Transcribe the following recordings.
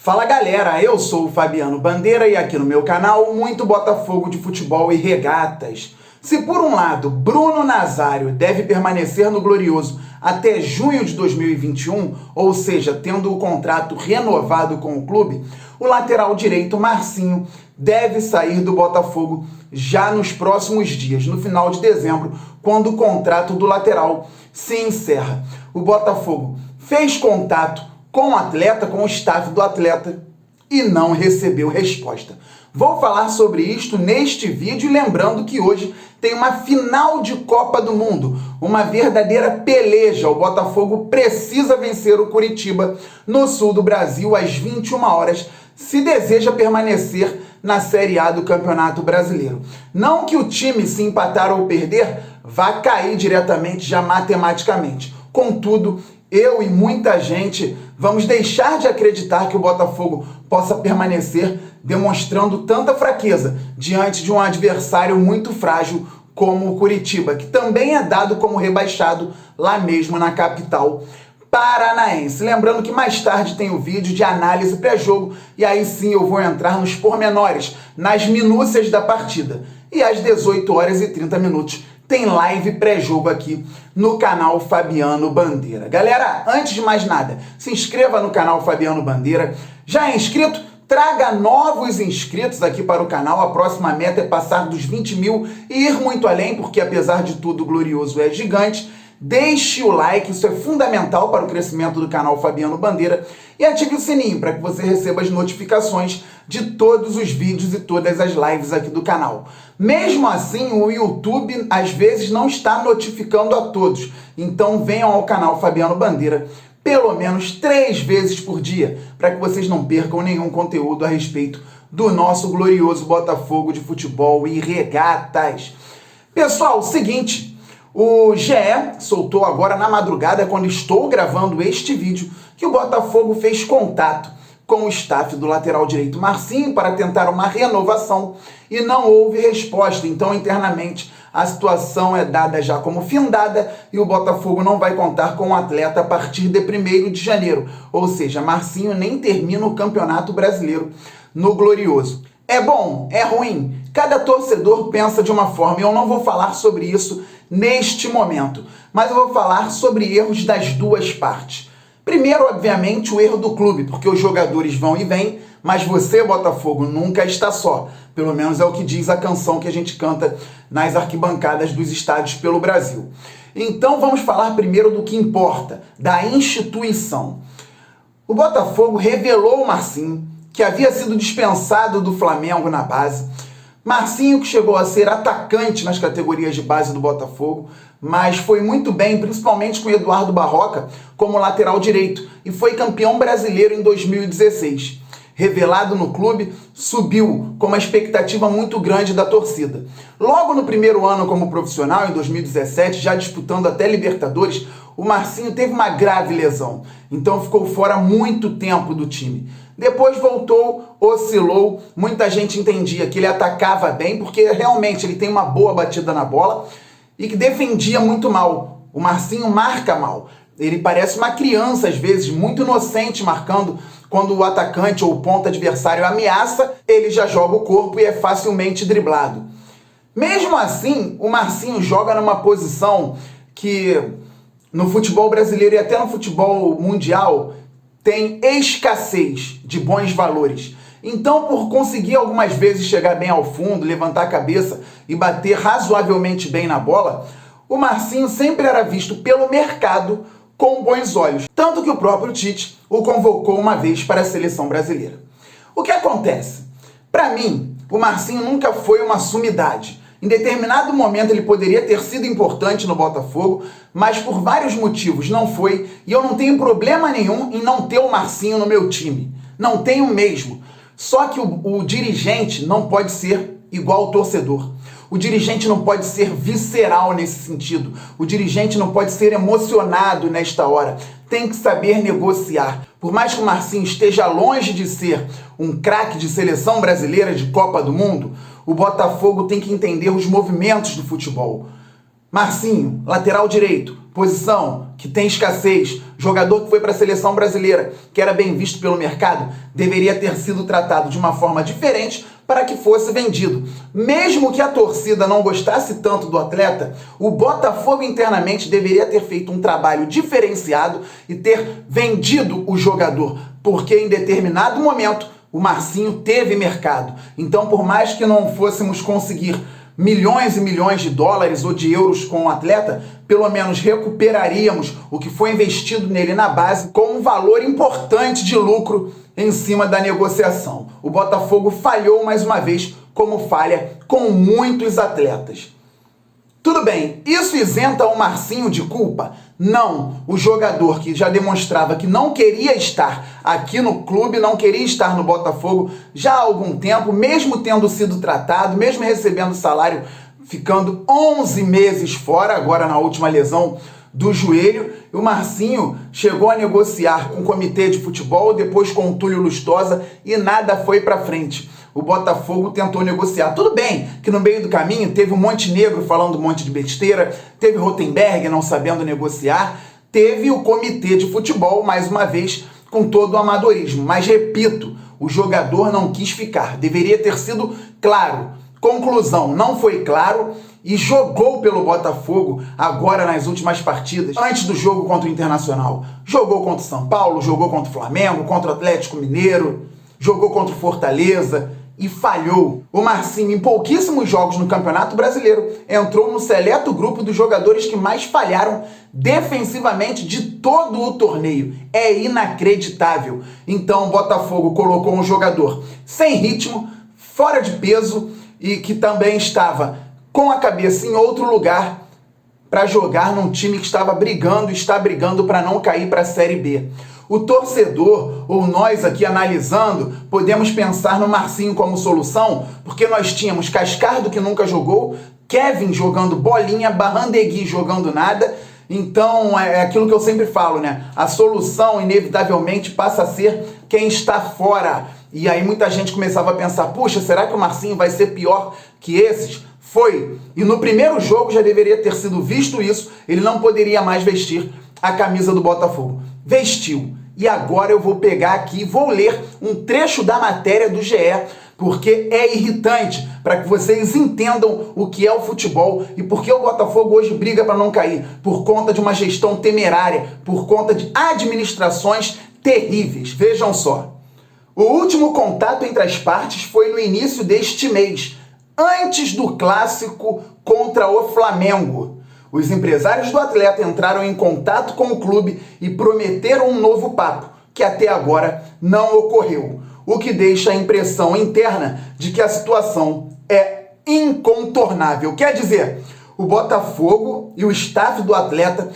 Fala galera, eu sou o Fabiano Bandeira e aqui no meu canal muito Botafogo de futebol e regatas. Se por um lado Bruno Nazário deve permanecer no Glorioso até junho de 2021, ou seja, tendo o contrato renovado com o clube, o lateral direito Marcinho deve sair do Botafogo já nos próximos dias, no final de dezembro, quando o contrato do lateral se encerra. O Botafogo fez contato com o atleta, com o staff do atleta, e não recebeu resposta. Vou falar sobre isto neste vídeo, lembrando que hoje tem uma final de Copa do Mundo, uma verdadeira peleja. O Botafogo precisa vencer o Coritiba no sul do Brasil às 21 horas, se deseja permanecer na Série A do Campeonato Brasileiro. Não que o time, se empatar ou perder, vá cair diretamente já matematicamente. Contudo, eu e muita gente vamos deixar de acreditar que o Botafogo possa permanecer demonstrando tanta fraqueza diante de um adversário muito frágil como o Coritiba, que também é dado como rebaixado lá mesmo na capital paranaense. Lembrando que mais tarde tem o vídeo de análise pré-jogo e aí sim eu vou entrar nos pormenores, nas minúcias da partida. E às 18h30 tem live pré-jogo aqui no canal Fabiano Bandeira. Galera, antes de mais nada, se inscreva no canal Fabiano Bandeira. Já é inscrito? Traga novos inscritos aqui para o canal. A próxima meta é passar dos 20 mil e ir muito além, porque apesar de tudo, o Glorioso é gigante. Deixe o like, isso é fundamental para o crescimento do canal Fabiano Bandeira. E ative o sininho para que você receba as notificações de todos os vídeos e todas as lives aqui do canal. Mesmo assim, o YouTube às vezes não está notificando a todos. Então venham ao canal Fabiano Bandeira pelo menos 3 vezes por dia, para que vocês não percam nenhum conteúdo a respeito do nosso glorioso Botafogo de futebol e regatas. Pessoal, seguinte, o GE soltou agora na madrugada, quando estou gravando este vídeo, que o Botafogo fez contato com o staff do lateral direito Marcinho para tentar uma renovação e não houve resposta. Então, internamente, a situação é dada já como findada e o Botafogo não vai contar com o atleta a partir de 1º de janeiro. Ou seja, Marcinho nem termina o Campeonato Brasileiro no Glorioso. É bom? É ruim? Cada torcedor pensa de uma forma e eu não vou falar sobre isso neste momento, mas eu vou falar sobre erros das duas partes. Primeiro, obviamente, o erro do clube, porque os jogadores vão e vêm, mas você, Botafogo, nunca está só. Pelo menos é o que diz a canção que a gente canta nas arquibancadas dos estádios pelo Brasil. Então vamos falar primeiro do que importa, da instituição. O Botafogo revelou o Marcinho, que havia sido dispensado do Flamengo na base. Marcinho, que chegou a ser atacante nas categorias de base do Botafogo, mas foi muito bem, principalmente com o Eduardo Barroca, como lateral direito, e foi campeão brasileiro em 2016. Revelado no clube, subiu com uma expectativa muito grande da torcida. Logo no primeiro ano como profissional, em 2017, já disputando até Libertadores, o Marcinho teve uma grave lesão, então ficou fora muito tempo do time. Depois voltou, oscilou, muita gente entendia que ele atacava bem, porque realmente ele tem uma boa batida na bola e que defendia muito mal. O Marcinho marca mal. Ele parece uma criança, às vezes, muito inocente marcando. Quando o atacante ou o ponta adversário ameaça, ele já joga o corpo e é facilmente driblado. Mesmo assim, o Marcinho joga numa posição que no futebol brasileiro e até no futebol mundial tem escassez de bons valores. Então, por conseguir algumas vezes chegar bem ao fundo, levantar a cabeça e bater razoavelmente bem na bola, o Marcinho sempre era visto pelo mercado com bons olhos. Tanto que o próprio Tite o convocou uma vez para a seleção brasileira. O que acontece? Para mim, o Marcinho nunca foi uma sumidade. Em determinado momento ele poderia ter sido importante no Botafogo, mas por vários motivos não foi, e eu não tenho problema nenhum em não ter o Marcinho no meu time. Não tenho mesmo. Só que o dirigente não pode ser igual ao torcedor. O dirigente não pode ser visceral nesse sentido. O dirigente não pode ser emocionado nesta hora. Tem que saber negociar. Por mais que o Marcinho esteja longe de ser um craque de seleção brasileira de Copa do Mundo, o Botafogo tem que entender os movimentos do futebol. Marcinho, lateral direito, posição que tem escassez, jogador que foi para a seleção brasileira, que era bem visto pelo mercado, deveria ter sido tratado de uma forma diferente para que fosse vendido. Mesmo que a torcida não gostasse tanto do atleta, o Botafogo internamente deveria ter feito um trabalho diferenciado e ter vendido o jogador, porque em determinado momento o Marcinho teve mercado. Então, por mais que não fôssemos conseguir milhões e milhões de dólares ou de euros com o atleta, pelo menos recuperaríamos o que foi investido nele na base com um valor importante de lucro em cima da negociação. O Botafogo falhou mais uma vez, como falha com muitos atletas. Tudo bem, isso isenta o Marcinho de culpa? Não. O jogador que já demonstrava que não queria estar aqui no clube, não queria estar no Botafogo já há algum tempo, mesmo tendo sido tratado, mesmo recebendo salário, ficando 11 meses fora, agora na última lesão do joelho, o Marcinho chegou a negociar com o comitê de futebol, depois com o Túlio Lustosa e nada foi pra frente. O Botafogo tentou negociar. Tudo bem que no meio do caminho teve um Montenegro falando um monte de besteira, teve Rotenberg não sabendo negociar, teve o comitê de futebol, mais uma vez, com todo o amadorismo. Mas, repito, o jogador não quis ficar. Deveria ter sido claro. Conclusão, não foi claro e jogou pelo Botafogo agora nas últimas partidas, antes do jogo contra o Internacional. Jogou contra o São Paulo, jogou contra o Flamengo, contra o Atlético Mineiro, jogou contra o Fortaleza e falhou. O Marcinho, em pouquíssimos jogos no Campeonato Brasileiro, entrou no seleto grupo dos jogadores que mais falharam defensivamente de todo o torneio. É inacreditável. Então o Botafogo colocou um jogador sem ritmo, fora de peso e que também estava com a cabeça em outro lugar para jogar num time que estava brigando e está brigando para não cair para a Série B. O torcedor, ou nós aqui analisando, podemos pensar no Marcinho como solução, porque nós tínhamos Cascardo, que nunca jogou, Kevin jogando bolinha, Barrandegui jogando nada. Então, é aquilo que eu sempre falo, né? A solução, inevitavelmente, passa a ser quem está fora. E aí muita gente começava a pensar, puxa, será que o Marcinho vai ser pior que esses? Foi. E no primeiro jogo já deveria ter sido visto isso, ele não poderia mais vestir a camisa do Botafogo. Vestiu. E agora eu vou pegar aqui e vou ler um trecho da matéria do GE, porque é irritante, para que vocês entendam o que é o futebol e por que o Botafogo hoje briga para não cair, por conta de uma gestão temerária, por conta de administrações terríveis. Vejam só. O último contato entre as partes foi no início deste mês, antes do clássico contra o Flamengo. Os empresários do atleta entraram em contato com o clube e prometeram um novo papo, que até agora não ocorreu, o que deixa a impressão interna de que a situação é incontornável. Quer dizer, o Botafogo e o staff do atleta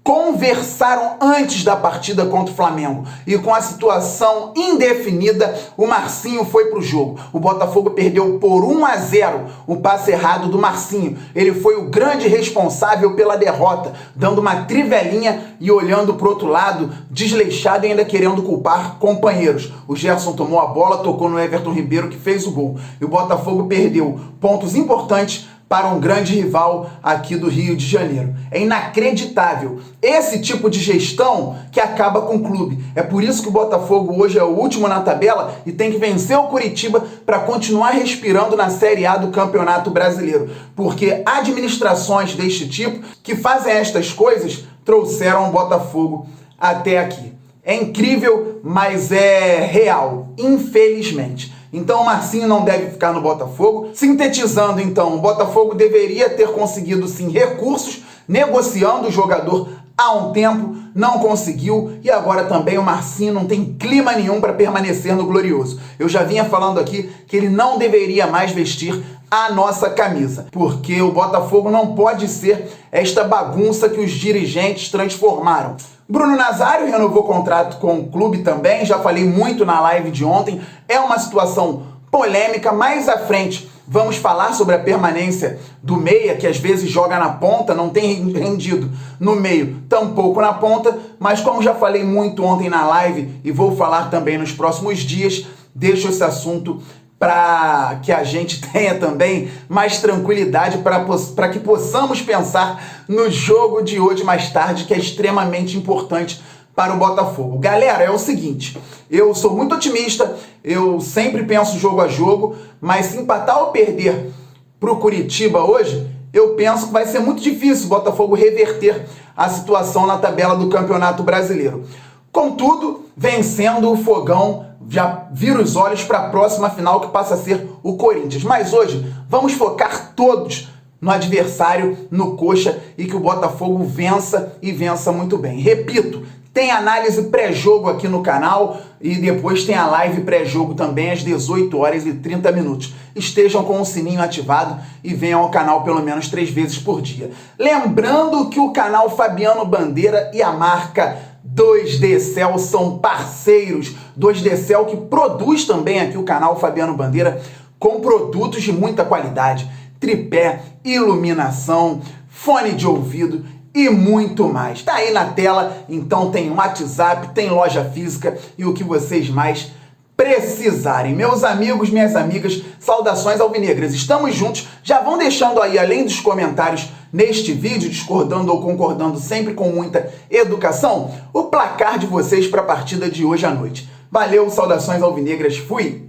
conversaram antes da partida contra o Flamengo e com a situação indefinida, o Marcinho foi pro jogo. O Botafogo perdeu por 1-0, o passe errado do Marcinho. Ele foi o grande responsável pela derrota, dando uma trivelinha e olhando pro outro lado, desleixado e ainda querendo culpar companheiros. O Gerson tomou a bola, tocou no Everton Ribeiro, que fez o gol. E o Botafogo perdeu pontos importantes para um grande rival aqui do Rio de Janeiro. É inacreditável esse tipo de gestão que acaba com o clube. É por isso que o Botafogo hoje é o último na tabela e tem que vencer o Coritiba para continuar respirando na Série A do Campeonato Brasileiro. Porque administrações deste tipo que fazem estas coisas trouxeram o Botafogo até aqui. É incrível, mas é real, infelizmente. Então o Marcinho não deve ficar no Botafogo. Sintetizando, então, o Botafogo deveria ter conseguido, sim, recursos, negociando o jogador há um tempo, não conseguiu, e agora também o Marcinho não tem clima nenhum para permanecer no Glorioso. Eu já vinha falando aqui que ele não deveria mais vestir a nossa camisa, porque o Botafogo não pode ser esta bagunça que os dirigentes transformaram. Bruno Nazário renovou contrato com o clube também, já falei muito na live de ontem, é uma situação polêmica. Mais à frente vamos falar sobre a permanência do meia, que às vezes joga na ponta, não tem rendido no meio, tampouco na ponta, mas como já falei muito ontem na live e vou falar também nos próximos dias, deixo esse assunto para que a gente tenha também mais tranquilidade para que possamos pensar no jogo de hoje mais tarde, que é extremamente importante para o Botafogo. Galera, é o seguinte, eu sou muito otimista, eu sempre penso jogo a jogo, mas se empatar ou perder para o Curitiba hoje, eu penso que vai ser muito difícil o Botafogo reverter a situação na tabela do Campeonato Brasileiro. Contudo, vencendo o Fogão, já vira os olhos para a próxima final, que passa a ser o Corinthians. Mas hoje, vamos focar todos no adversário, no Coxa, e que o Botafogo vença e vença muito bem. Repito, tem análise pré-jogo aqui no canal e depois tem a live pré-jogo também às 18h30. Estejam com o sininho ativado e venham ao canal pelo menos 3 vezes por dia. Lembrando que o canal Fabiano Bandeira e a marca 2DCel são parceiros. 2DCel que produz também aqui o canal Fabiano Bandeira com produtos de muita qualidade. Tripé, iluminação, fone de ouvido e muito mais. Tá aí na tela, então tem WhatsApp, tem loja física e o que vocês mais precisarem. Meus amigos, minhas amigas, saudações alvinegras. Estamos juntos. Já vão deixando aí, além dos comentários neste vídeo, discordando ou concordando sempre com muita educação, o placar de vocês para a partida de hoje à noite. Valeu, saudações alvinegras. Fui!